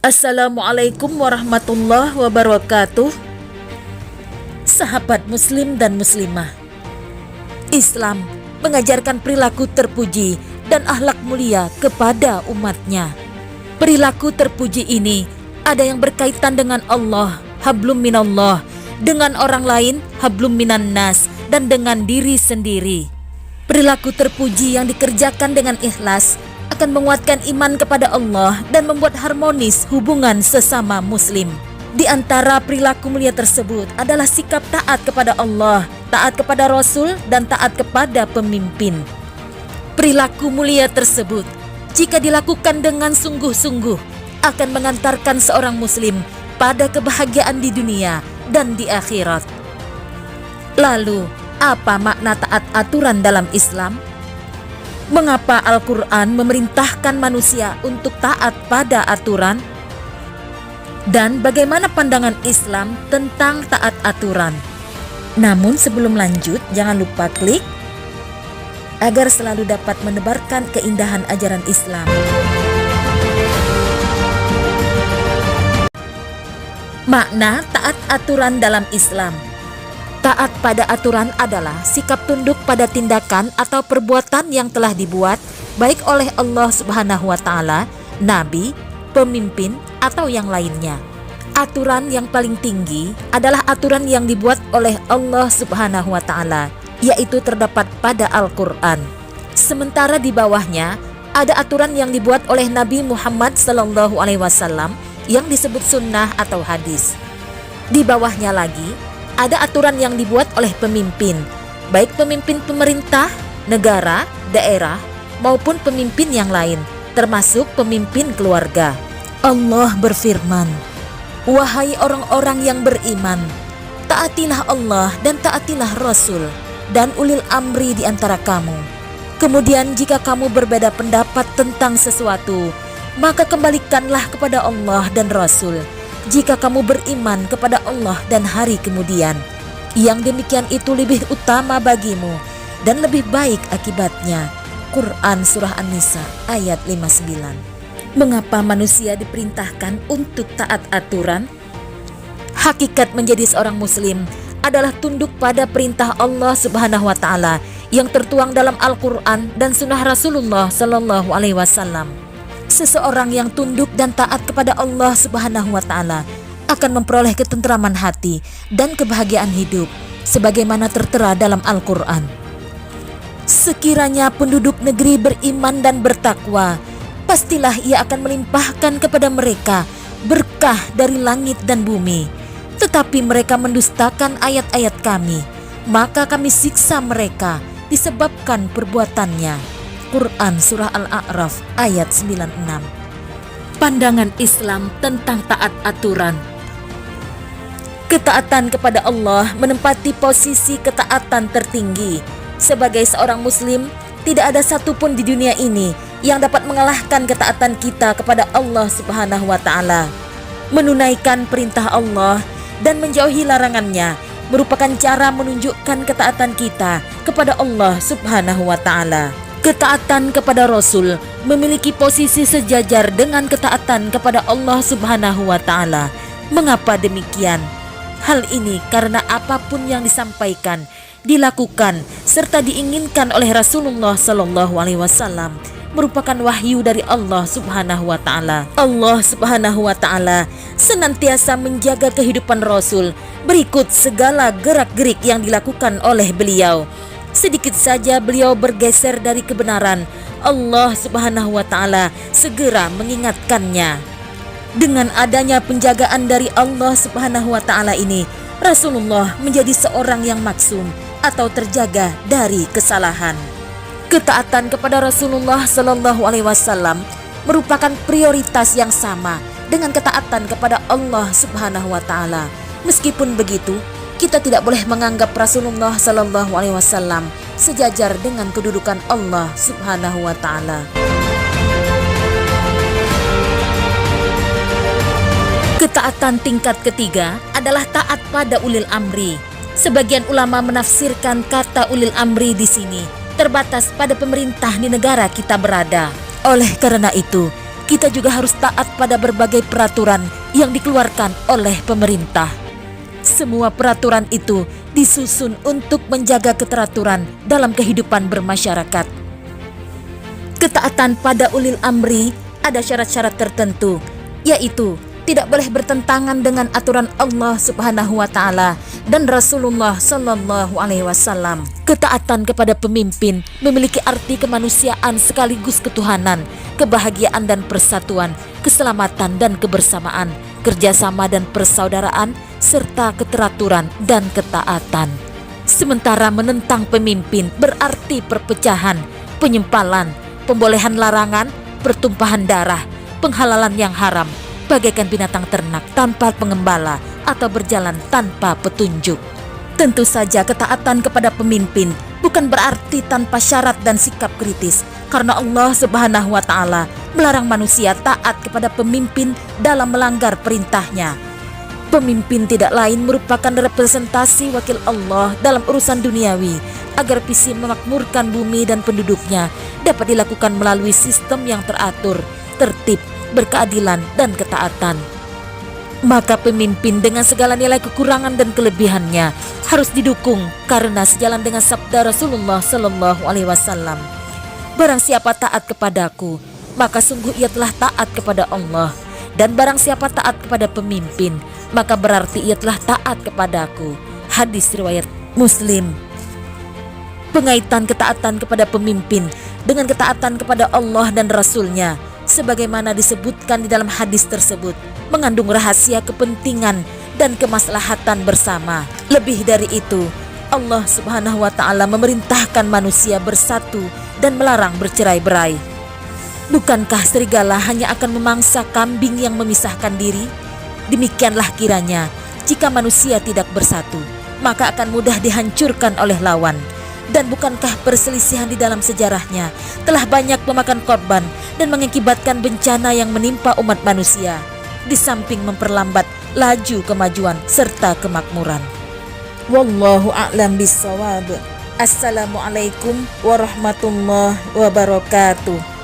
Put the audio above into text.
Assalamualaikum warahmatullahi wabarakatuh. Sahabat muslim dan muslimah, Islam mengajarkan perilaku terpuji dan akhlak mulia kepada umatnya. Perilaku terpuji ini ada yang berkaitan dengan Allah, hablum minallah, dengan orang lain, hablum minan nas, dan dengan diri sendiri. Perilaku terpuji yang dikerjakan dengan ikhlas akan menguatkan iman kepada Allah dan membuat harmonis hubungan sesama muslim. Di antara perilaku mulia tersebut adalah sikap taat kepada Allah, taat kepada Rasul, dan taat kepada pemimpin. Perilaku mulia tersebut, jika dilakukan dengan sungguh-sungguh, akan mengantarkan seorang muslim pada kebahagiaan di dunia dan di akhirat. Lalu, apa makna taat aturan dalam Islam? Mengapa Al-Quran memerintahkan manusia untuk taat pada aturan? Dan bagaimana pandangan Islam tentang taat aturan? Namun sebelum lanjut, jangan lupa klik agar selalu dapat menebarkan keindahan ajaran Islam. Makna taat aturan dalam Islam. Taat pada aturan adalah sikap tunduk pada tindakan atau perbuatan yang telah dibuat baik oleh Allah Subhanahu wa Ta'ala, Nabi, pemimpin, atau yang lainnya. Aturan yang paling tinggi adalah aturan yang dibuat oleh Allah Subhanahu wa Ta'ala, yaitu terdapat pada Al-Quran. Sementara di bawahnya ada aturan yang dibuat oleh Nabi Muhammad SAW yang disebut sunnah atau hadis. Di bawahnya lagi ada aturan yang dibuat oleh pemimpin, baik pemimpin pemerintah, negara, daerah, maupun pemimpin yang lain, termasuk pemimpin keluarga. Allah berfirman, "Wahai orang-orang yang beriman, taatilah Allah dan taatilah Rasul dan ulil amri di antara kamu. Kemudian jika kamu berbeda pendapat tentang sesuatu, maka kembalikanlah kepada Allah dan Rasul. Jika kamu beriman kepada Allah dan hari kemudian, yang demikian itu lebih utama bagimu dan lebih baik akibatnya." Quran Surah An-Nisa ayat 59. Mengapa manusia diperintahkan untuk taat aturan? Hakikat menjadi seorang muslim adalah tunduk pada perintah Allah Subhanahu wa Ta'ala yang tertuang dalam Al-Quran dan sunnah Rasulullah Sallallahu Alaihi Wasallam. Seseorang yang tunduk dan taat kepada Allah Subhanahu wa Ta'ala akan memperoleh ketentraman hati dan kebahagiaan hidup sebagaimana tertera dalam Al-Quran. Sekiranya penduduk negeri beriman dan bertakwa, pastilah ia akan melimpahkan kepada mereka berkah dari langit dan bumi. Tetapi mereka mendustakan ayat-ayat kami, maka kami siksa mereka disebabkan perbuatannya. Quran Surah Al-A'raf ayat 96. Pandangan Islam tentang taat aturan. Ketaatan kepada Allah menempati posisi ketaatan tertinggi. Sebagai seorang muslim, tidak ada satupun di dunia ini yang dapat mengalahkan ketaatan kita kepada Allah Subhanahu wa Ta'ala. Menunaikan perintah Allah dan menjauhi larangannya merupakan cara menunjukkan ketaatan kita kepada Allah Subhanahu wa Ta'ala. Ketaatan kepada Rasul memiliki posisi sejajar dengan ketaatan kepada Allah Subhanahu wa Ta'ala. Mengapa demikian? Hal ini karena apapun yang disampaikan, dilakukan, serta diinginkan oleh Rasulullah Sallallahu Alaihi Wasallam merupakan wahyu dari Allah Subhanahu wa Ta'ala. Allah Subhanahu wa Ta'ala senantiasa menjaga kehidupan Rasul berikut segala gerak-gerik yang dilakukan oleh beliau. Sedikit saja beliau bergeser dari kebenaran, Allah Subhanahu wa Ta'ala segera mengingatkannya. Dengan adanya penjagaan dari Allah Subhanahu wa Ta'ala ini, Rasulullah menjadi seorang yang maksum atau terjaga dari kesalahan. Ketaatan kepada Rasulullah Sallallahu Alaihi Wasallam merupakan prioritas yang sama dengan ketaatan kepada Allah Subhanahu wa Ta'ala. Meskipun begitu, kita tidak boleh menganggap Rasulullah Sallallahu Alaihi Wasallam sejajar dengan kedudukan Allah Subhanahu wa Ta'ala. Ketaatan tingkat ketiga adalah taat pada ulil amri. Sebagian ulama menafsirkan kata ulil amri di sini terbatas pada pemerintah di negara kita berada. Oleh karena itu, kita juga harus taat pada berbagai peraturan yang dikeluarkan oleh pemerintah. Semua peraturan itu disusun untuk menjaga keteraturan dalam kehidupan bermasyarakat. Ketaatan pada ulil amri ada syarat-syarat tertentu, yaitu tidak boleh bertentangan dengan aturan Allah Subhanahu wa Ta'ala dan Rasulullah Sallallahu Alaihi Wasallam. Ketaatan kepada pemimpin memiliki arti kemanusiaan sekaligus ketuhanan, kebahagiaan dan persatuan, keselamatan dan kebersamaan, kerjasama dan persaudaraan, serta keteraturan dan ketaatan. Sementara menentang pemimpin berarti perpecahan, penyimpalan, pembolehan larangan, pertumpahan darah, penghalalan yang haram, bagaikan binatang ternak tanpa pengembala atau berjalan tanpa petunjuk. Tentu saja ketaatan kepada pemimpin bukan berarti tanpa syarat dan sikap kritis, karena Allah Subhanahu wa Ta'ala melarang manusia taat kepada pemimpin dalam melanggar perintahnya. Pemimpin tidak lain merupakan representasi wakil Allah dalam urusan duniawi, agar visi memakmurkan bumi dan penduduknya dapat dilakukan melalui sistem yang teratur, tertib, berkeadilan dan ketaatan. Maka pemimpin dengan segala nilai kekurangan dan kelebihannya harus didukung karena sejalan dengan sabda Rasulullah Sallallahu Alaihi Wasallam. Barang siapa taat kepadaku, maka sungguh ia telah taat kepada Allah. Dan barang siapa taat kepada pemimpin, maka berarti ia telah taat kepadaku. Hadis riwayat Muslim. Pengaitan ketaatan kepada pemimpin dengan ketaatan kepada Allah dan Rasul-Nya, sebagaimana disebutkan di dalam hadis tersebut, mengandung rahasia kepentingan dan kemaslahatan bersama. Lebih dari itu, Allah Subhanahu wa Ta'ala memerintahkan manusia bersatu dan melarang bercerai-berai. Bukankah serigala hanya akan memangsa kambing yang memisahkan diri? Demikianlah kiranya, jika manusia tidak bersatu, maka akan mudah dihancurkan oleh lawan. Dan bukankah perselisihan di dalam sejarahnya telah banyak memakan korban dan mengakibatkan bencana yang menimpa umat manusia, di samping memperlambat laju kemajuan serta kemakmuran. Wallahu a'lam bishawab. Assalamualaikum warahmatullahi wabarakatuh.